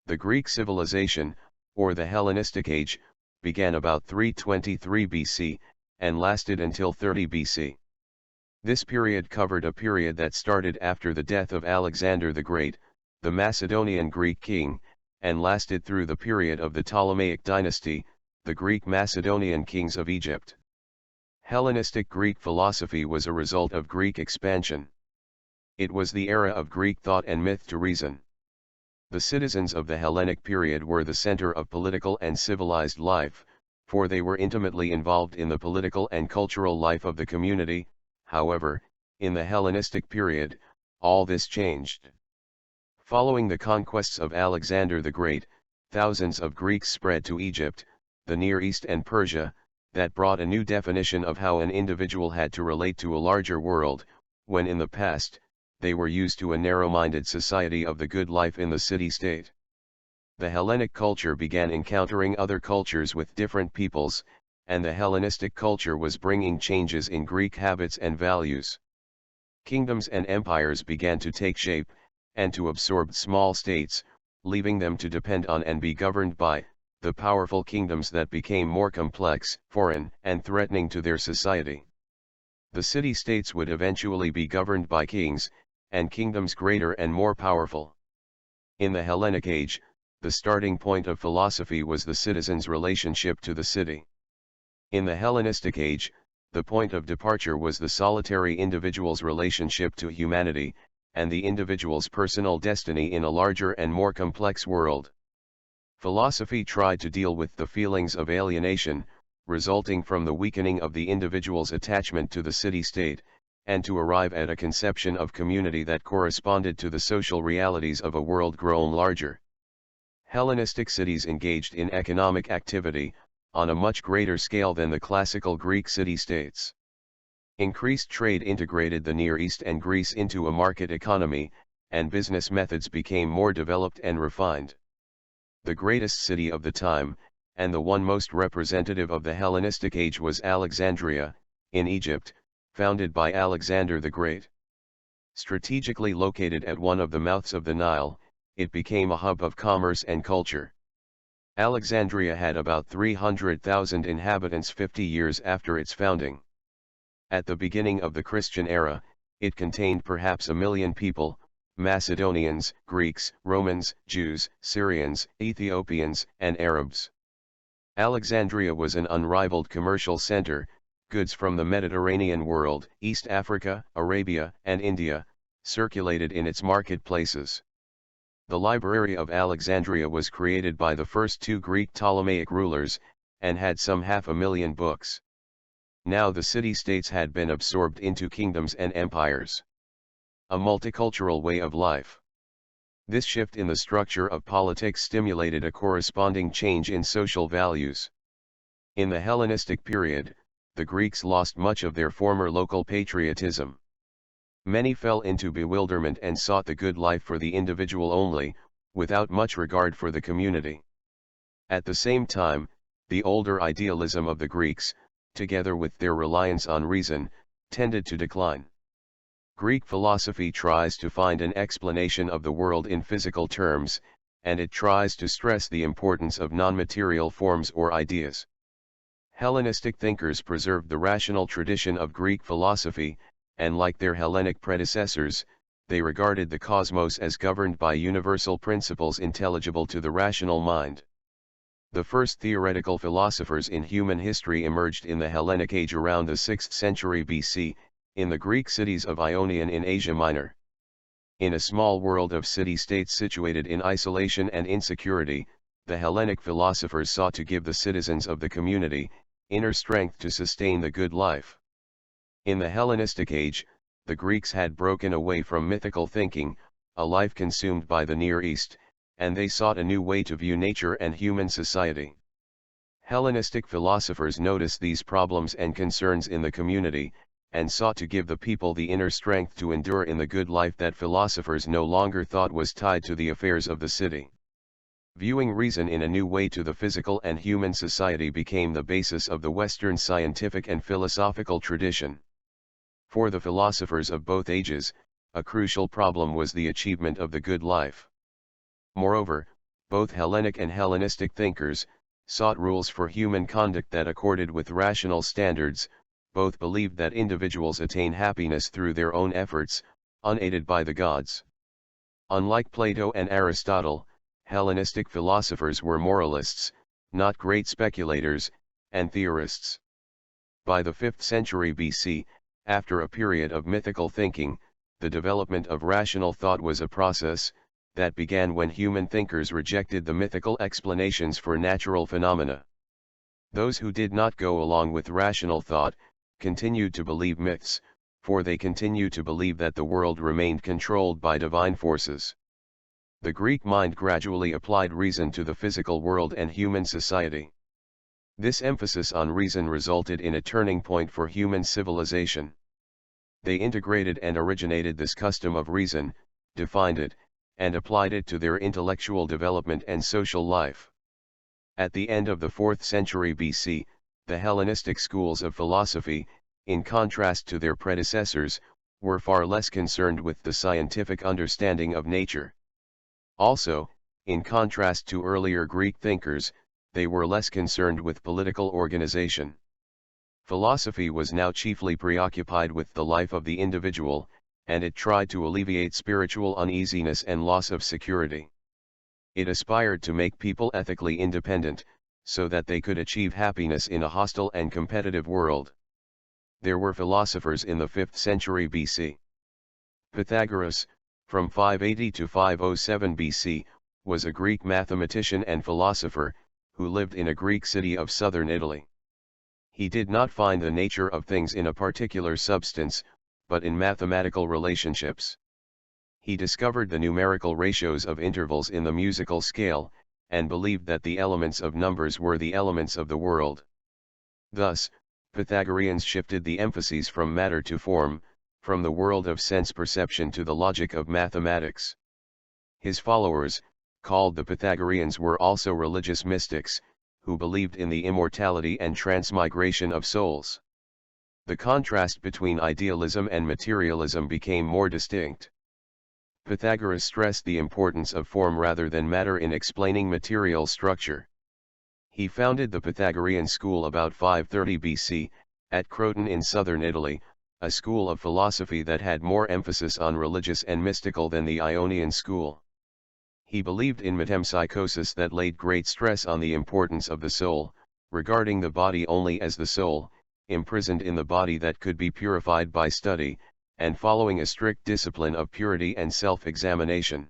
The Greek civilization, or the Hellenistic Age, began about 323 BC, and lasted until 30 BC. This period covered a period that started after the death of Alexander the Great, the Macedonian Greek king, and lasted through the period of the Ptolemaic dynasty, the Greek Macedonian kings of Egypt. Hellenistic Greek philosophy was a result of Greek expansion. It was the era of Greek thought and myth to reason. The citizens of the Hellenic period were the center of political and civilized life, for they were intimately involved in the political and cultural life of the community. However, in the Hellenistic period, all this changed. Following the conquests of Alexander the Great, thousands of Greeks spread to Egypt, the Near East and Persia, that brought a new definition of how an individual had to relate to a larger world, when in the past, they were used to a narrow-minded society of the good life in the city-state. The Hellenic culture began encountering other cultures with different peoples, and the Hellenistic culture was bringing changes in Greek habits and values. Kingdoms and empires began to take shape, and to absorb small states, leaving them to depend on and be governed by the powerful kingdoms that became more complex, foreign, and threatening to their society. The city-states would eventually be governed by kings, and kingdoms greater and more powerful. In the Hellenic Age, the starting point of philosophy was the citizen's relationship to the city. In the Hellenistic Age, the point of departure was the solitary individual's relationship to humanity, and the individual's personal destiny in a larger and more complex world. Philosophy tried to deal with the feelings of alienation, resulting from the weakening of the individual's attachment to the city-state, and to arrive at a conception of community that corresponded to the social realities of a world grown larger. Hellenistic cities engaged in economic activity, on a much greater scale than the classical Greek city-states. Increased trade integrated the Near East and Greece into a market economy, and business methods became more developed and refined. The greatest city of the time, and the one most representative of the Hellenistic Age, was Alexandria, in Egypt, founded by Alexander the Great. Strategically located at one of the mouths of the Nile, it became a hub of commerce and culture. Alexandria had about 300,000 inhabitants 50 years after its founding. At the beginning of the Christian era, it contained perhaps 1 million people: Macedonians, Greeks, Romans, Jews, Syrians, Ethiopians, and Arabs. Alexandria was an unrivaled commercial center. Goods from the Mediterranean world, East Africa, Arabia, and India, circulated in its marketplaces. The Library of Alexandria was created by the first 2 Greek Ptolemaic rulers, and had some 500,000 books. Now the city-states had been absorbed into kingdoms and empires. A multicultural way of life. This shift in the structure of politics stimulated a corresponding change in social values. In the Hellenistic period, the Greeks lost much of their former local patriotism. Many fell into bewilderment and sought the good life for the individual only, without much regard for the community. At the same time, the older idealism of the Greeks, together with their reliance on reason, tended to decline. Greek philosophy tries to find an explanation of the world in physical terms, and it tries to stress the importance of non-material forms or ideas. Hellenistic thinkers preserved the rational tradition of Greek philosophy, and like their Hellenic predecessors, they regarded the cosmos as governed by universal principles intelligible to the rational mind. The first theoretical philosophers in human history emerged in the Hellenic Age around the 6th century BC, in the Greek cities of Ionion in Asia Minor. In a small world of city-states situated in isolation and insecurity, the Hellenic philosophers sought to give the citizens of the community inner strength to sustain the good life. In the Hellenistic Age, the Greeks had broken away from mythical thinking, a life consumed by the Near East, and they sought a new way to view nature and human society. Hellenistic philosophers noticed these problems and concerns in the community, and sought to give the people the inner strength to endure in the good life that philosophers no longer thought was tied to the affairs of the city. Viewing reason in a new way to the physical and human society became the basis of the Western scientific and philosophical tradition. For the philosophers of both ages, a crucial problem was the achievement of the good life. Moreover, both Hellenic and Hellenistic thinkers, sought rules for human conduct that accorded with rational standards. Both believed that individuals attain happiness through their own efforts, unaided by the gods. Unlike Plato and Aristotle, Hellenistic philosophers were moralists, not great speculators, and theorists. By the 5th century BC, after a period of mythical thinking, the development of rational thought was a process that began when human thinkers rejected the mythical explanations for natural phenomena. Those who did not go along with rational thought continued to believe myths, for they continued to believe that the world remained controlled by divine forces. The Greek mind gradually applied reason to the physical world and human society. This emphasis on reason resulted in a turning point for human civilization. They integrated and originated this custom of reason, defined it, and applied it to their intellectual development and social life. At the end of the 4th century BC, the Hellenistic schools of philosophy, in contrast to their predecessors, were far less concerned with the scientific understanding of nature. Also, in contrast to earlier Greek thinkers, they were less concerned with political organization. Philosophy was now chiefly preoccupied with the life of the individual, and it tried to alleviate spiritual uneasiness and loss of security. It aspired to make people ethically independent, so that they could achieve happiness in a hostile and competitive world. There were philosophers in the 5th century BC. Pythagoras, from 580 to 507 BC, was a Greek mathematician and philosopher, who lived in a Greek city of southern Italy. He did not find the nature of things in a particular substance, but in mathematical relationships. He discovered the numerical ratios of intervals in the musical scale, and believed that the elements of numbers were the elements of the world. Thus, Pythagoreans shifted the emphases from matter to form, from the world of sense perception to the logic of mathematics. His followers, called the Pythagoreans, were also religious mystics, who believed in the immortality and transmigration of souls. The contrast between idealism and materialism became more distinct. Pythagoras stressed the importance of form rather than matter in explaining material structure. He founded the Pythagorean school about 530 BC, at Croton in southern Italy, a school of philosophy that had more emphasis on religious and mystical than the Ionian school. He believed in metempsychosis that laid great stress on the importance of the soul, regarding the body only as the soul, imprisoned in the body that could be purified by study, and following a strict discipline of purity and self-examination.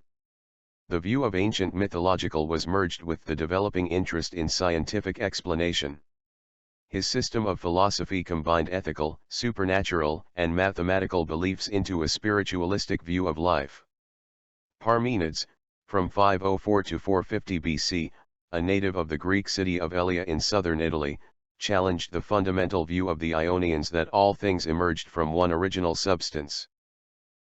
The view of ancient mythological was merged with the developing interest in scientific explanation. His system of philosophy combined ethical, supernatural, and mathematical beliefs into a spiritualistic view of life. Parmenides, from 504 to 450 BC, a native of the Greek city of Elea in southern Italy, challenged the fundamental view of the Ionians that all things emerged from one original substance.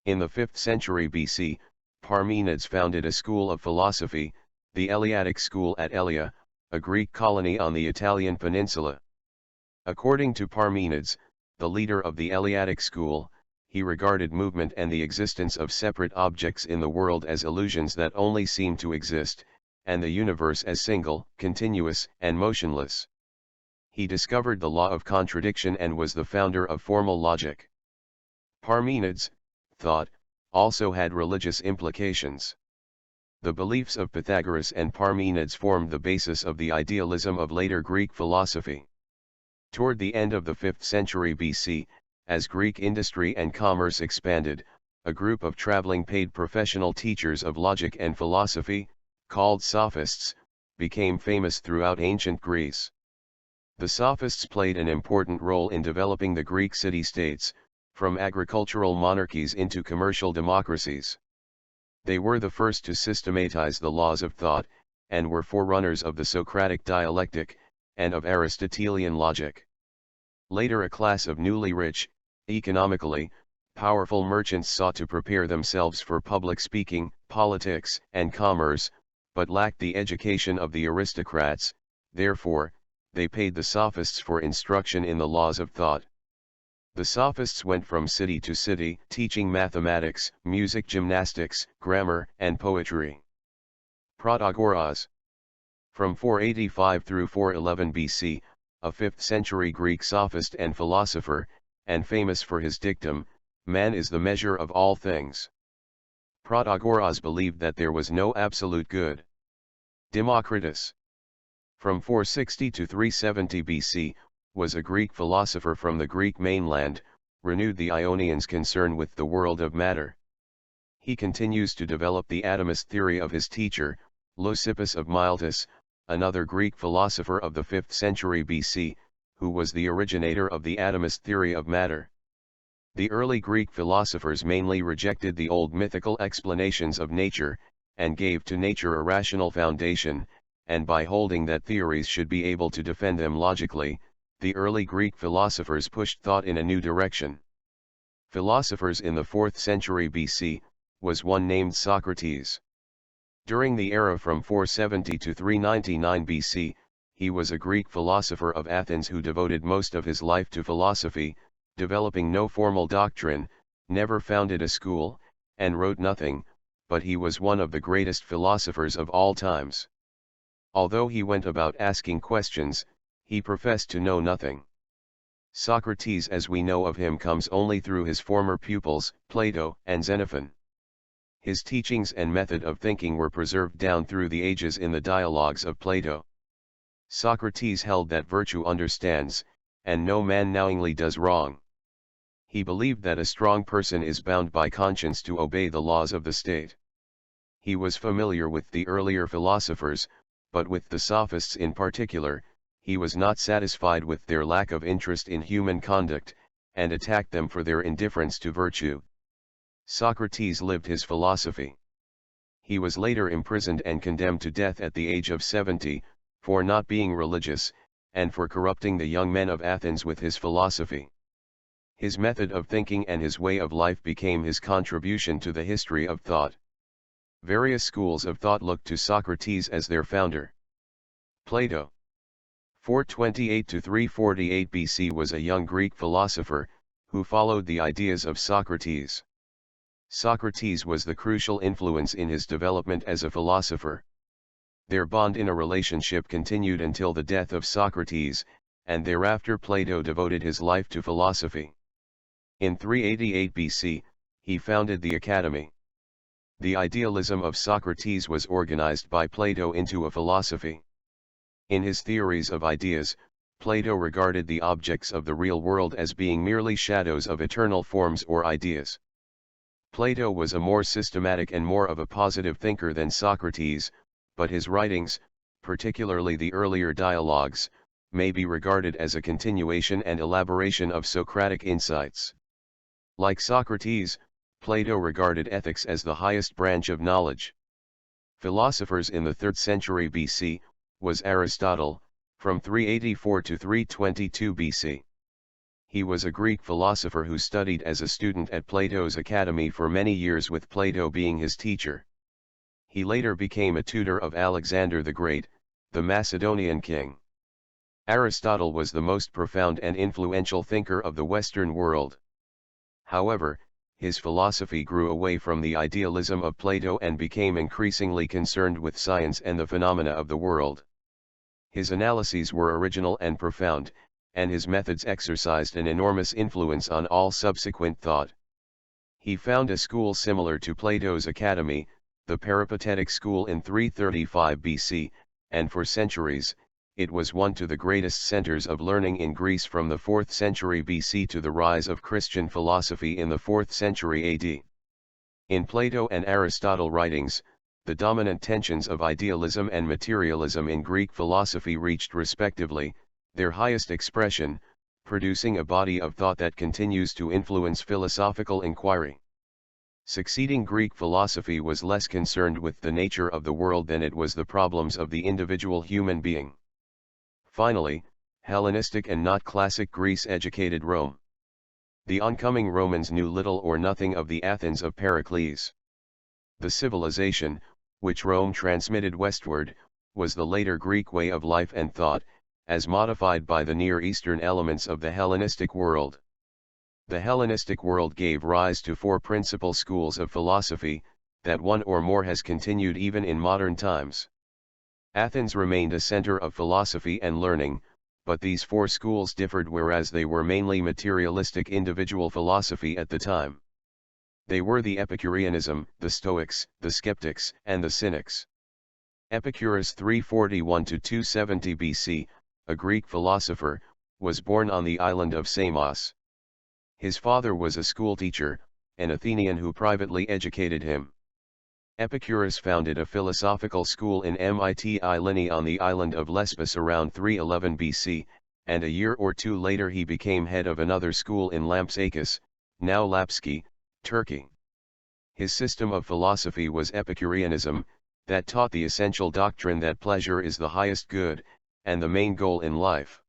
In the 5th century BC, Parmenides founded a school of philosophy, the Eleatic school at Elea, a Greek colony on the Italian peninsula. According to Parmenides, the leader of the Eleatic school, he regarded movement and the existence of separate objects in the world as illusions that only seem to exist, and the universe as single, continuous, and motionless. He discovered the law of contradiction and was the founder of formal logic. Parmenides' thought also had religious implications. The beliefs of Pythagoras and Parmenides formed the basis of the idealism of later Greek philosophy. Toward the end of the 5th century BC, as Greek industry and commerce expanded, a group of traveling paid professional teachers of logic and philosophy, called sophists, became famous throughout ancient Greece. The sophists played an important role in developing the Greek city-states, from agricultural monarchies into commercial democracies. They were the first to systematize the laws of thought, and were forerunners of the Socratic dialectic, and of Aristotelian logic. Later, a class of newly rich, economically powerful merchants sought to prepare themselves for public speaking, politics, and commerce, but lacked the education of the aristocrats. Therefore, they paid the sophists for instruction in the laws of thought. The sophists went from city to city, teaching mathematics, music, gymnastics, grammar, and poetry. Protagoras. From 485 through 411 BC, a 5th century Greek sophist and philosopher, and famous for his dictum, "Man is the measure of all things." Protagoras believed that there was no absolute good. Democritus. From 460 to 370 BC, was a Greek philosopher from the Greek mainland, renewed the Ionians' concern with the world of matter. He continues to develop the atomist theory of his teacher, Leucippus of Miletus, another Greek philosopher of the 5th century BC, who was the originator of the atomist theory of matter. The early Greek philosophers mainly rejected the old mythical explanations of nature, and gave to nature a rational foundation, and by holding that theories should be able to defend them logically, the early Greek philosophers pushed thought in a new direction. Philosophers in the 4th century BC, was one named Socrates. During the era from 470 to 399 BC, he was a Greek philosopher of Athens who devoted most of his life to philosophy, developing no formal doctrine, never founded a school, and wrote nothing, but he was one of the greatest philosophers of all times. Although he went about asking questions, he professed to know nothing. Socrates as we know of him comes only through his former pupils, Plato and Xenophon. His teachings and method of thinking were preserved down through the ages in the dialogues of Plato. Socrates held that virtue understands, and no man knowingly does wrong. He believed that a strong person is bound by conscience to obey the laws of the state. He was familiar with the earlier philosophers, but with the sophists in particular, he was not satisfied with their lack of interest in human conduct, and attacked them for their indifference to virtue. Socrates lived his philosophy. He was later imprisoned and condemned to death at the age of 70, for not being religious, and for corrupting the young men of Athens with his philosophy. His method of thinking and his way of life became his contribution to the history of thought. Various schools of thought looked to Socrates as their founder. Plato, 428 to 348 BC, was a young Greek philosopher, who followed the ideas of Socrates. Socrates was the crucial influence in his development as a philosopher. Their bond in a relationship continued until the death of Socrates, and thereafter Plato devoted his life to philosophy. In 388 BC, he founded the Academy. The idealism of Socrates was organized by Plato into a philosophy. In his theories of ideas, Plato regarded the objects of the real world as being merely shadows of eternal forms or ideas. Plato was a more systematic and more of a positive thinker than Socrates, but his writings, particularly the earlier dialogues, may be regarded as a continuation and elaboration of Socratic insights. Like Socrates, Plato regarded ethics as the highest branch of knowledge. Philosophers in the 3rd century BC, was Aristotle, from 384 to 322 BC. He was a Greek philosopher who studied as a student at Plato's academy for many years, with Plato being his teacher. He later became a tutor of Alexander the Great, the Macedonian king. Aristotle was the most profound and influential thinker of the Western world. However, his philosophy grew away from the idealism of Plato and became increasingly concerned with science and the phenomena of the world. His analyses were original and profound, and his methods exercised an enormous influence on all subsequent thought. He found a school similar to Plato's Academy, the Peripatetic school, in 335 BC, and for centuries, it was one of the greatest centers of learning in Greece from the 4th century BC to the rise of Christian philosophy in the 4th century AD. In Plato and Aristotle writings, the dominant tensions of idealism and materialism in Greek philosophy reached respectively their highest expression, producing a body of thought that continues to influence philosophical inquiry. Succeeding Greek philosophy was less concerned with the nature of the world than it was the problems of the individual human being. Finally, Hellenistic and not classic Greece educated Rome. The oncoming Romans knew little or nothing of the Athens of Pericles. The civilization, which Rome transmitted westward, was the later Greek way of life and thought, as modified by the Near Eastern elements of the Hellenistic world. The Hellenistic world gave rise to 4 principal schools of philosophy: that one or more has continued even in modern times. Athens remained a center of philosophy and learning, but these four schools differed whereas they were mainly materialistic individual philosophy at the time. They were the Epicureanism, the Stoics, the Skeptics, and the Cynics. Epicurus 341–270 BC, a Greek philosopher, was born on the island of Samos. His father was a schoolteacher, an Athenian who privately educated him. Epicurus founded a philosophical school in Mytilene on the island of Lesbos around 311 BC, and a year or two later he became head of another school in Lampsakis, now Lapski, Turkey. His system of philosophy was Epicureanism, that taught the essential doctrine that pleasure is the highest good, and the main goal in life.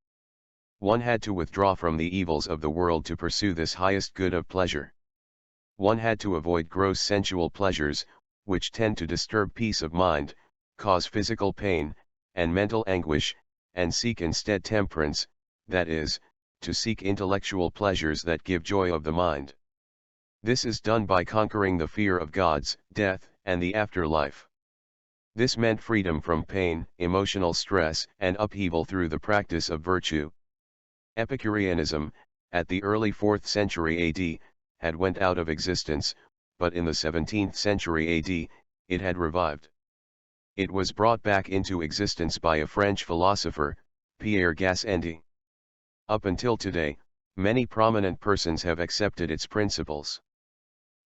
One had to withdraw from the evils of the world to pursue this highest good of pleasure. One had to avoid gross sensual pleasures, which tend to disturb peace of mind, cause physical pain, and mental anguish, and seek instead temperance, that is, to seek intellectual pleasures that give joy of the mind. This is done by conquering the fear of gods, death, and the afterlife. This meant freedom from pain, emotional stress, and upheaval through the practice of virtue. Epicureanism, at the early 4th century AD, had went out of existence, but in the 17th century AD, it had revived. It was brought back into existence by a French philosopher, Pierre Gassendi. Up until today, many prominent persons have accepted its principles.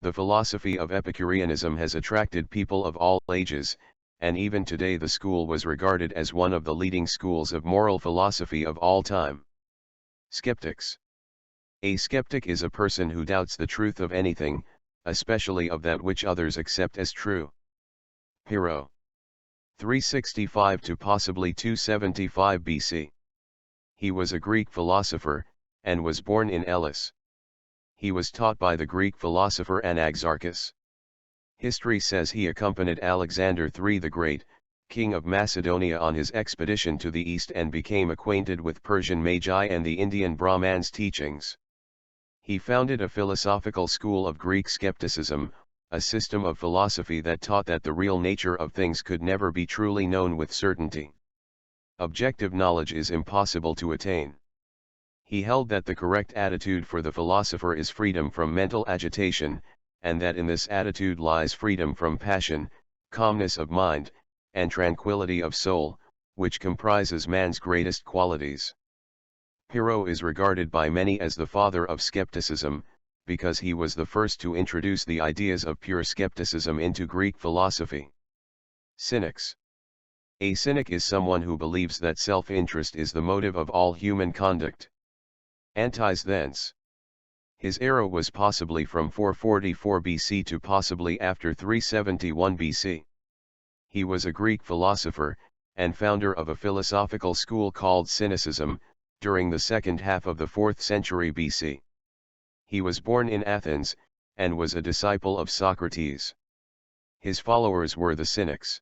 The philosophy of Epicureanism has attracted people of all ages, and even today the school was regarded as one of the leading schools of moral philosophy of all time. Skeptics. A skeptic is a person who doubts the truth of anything, especially of that which others accept as true. Pyrrho. 365 to possibly 275 BC. He was a Greek philosopher, and was born in Elis. He was taught by the Greek philosopher Anaxarchus. History says he accompanied Alexander III the Great, king of Macedonia, on his expedition to the east and became acquainted with Persian Magi and the Indian Brahmans' teachings. He founded a philosophical school of Greek skepticism, a system of philosophy that taught that the real nature of things could never be truly known with certainty. Objective knowledge is impossible to attain. He held that the correct attitude for the philosopher is freedom from mental agitation, and that in this attitude lies freedom from passion, calmness of mind, and tranquility of soul, which comprises man's greatest qualities. Pyrrho is regarded by many as the father of skepticism, because he was the first to introduce the ideas of pure skepticism into Greek philosophy. Cynics. A cynic is someone who believes that self-interest is the motive of all human conduct. Antis thence. His era was possibly from 444 BC to possibly after 371 BC. He was a Greek philosopher, and founder of a philosophical school called Cynicism, during the second half of the 4th century BC. He was born in Athens, and was a disciple of Socrates. His followers were the Cynics.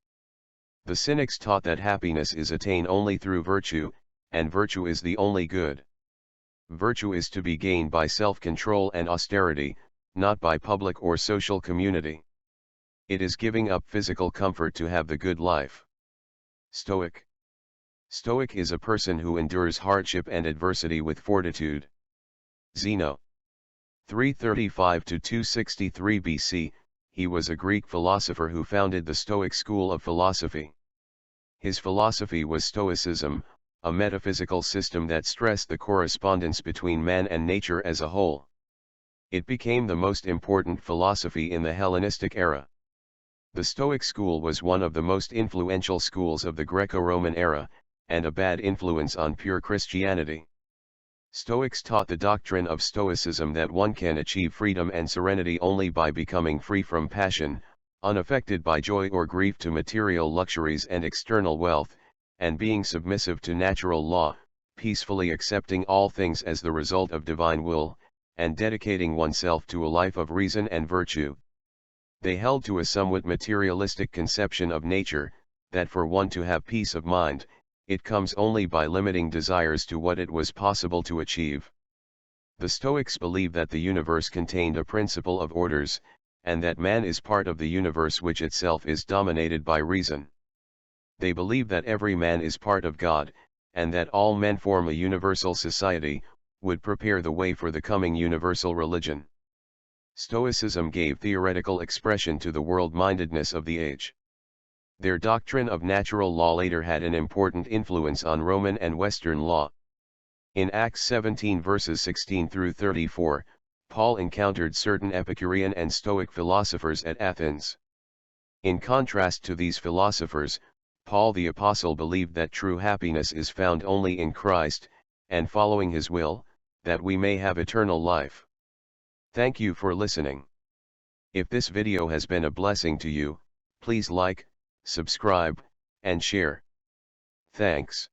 The Cynics taught that happiness is attained only through virtue, and virtue is the only good. Virtue is to be gained by self-control and austerity, not by public or social community. It is giving up physical comfort to have the good life. Stoic. Stoic is a person who endures hardship and adversity with fortitude. Zeno. 335 to 263 BC, he was a Greek philosopher who founded the Stoic school of philosophy. His philosophy was Stoicism, a metaphysical system that stressed the correspondence between man and nature as a whole. It became the most important philosophy in the Hellenistic era. The Stoic school was one of the most influential schools of the Greco-Roman era, and a bad influence on pure Christianity. Stoics taught the doctrine of Stoicism that one can achieve freedom and serenity only by becoming free from passion, unaffected by joy or grief to material luxuries and external wealth, and being submissive to natural law, peacefully accepting all things as the result of divine will, and dedicating oneself to a life of reason and virtue. They held to a somewhat materialistic conception of nature, that for one to have peace of mind, it comes only by limiting desires to what it was possible to achieve. The Stoics believed that the universe contained a principle of orders, and that man is part of the universe which itself is dominated by reason. They believe that every man is part of God, and that all men form a universal society, would prepare the way for the coming universal religion. Stoicism gave theoretical expression to the world-mindedness of the age. Their doctrine of natural law later had an important influence on Roman and Western law. In Acts 17 verses 16 through 34, Paul encountered certain Epicurean and Stoic philosophers at Athens. In contrast to these philosophers, Paul the Apostle believed that true happiness is found only in Christ, and following His will, that we may have eternal life. Thank you for listening. If this video has been a blessing to you, please like, subscribe, and share. Thanks.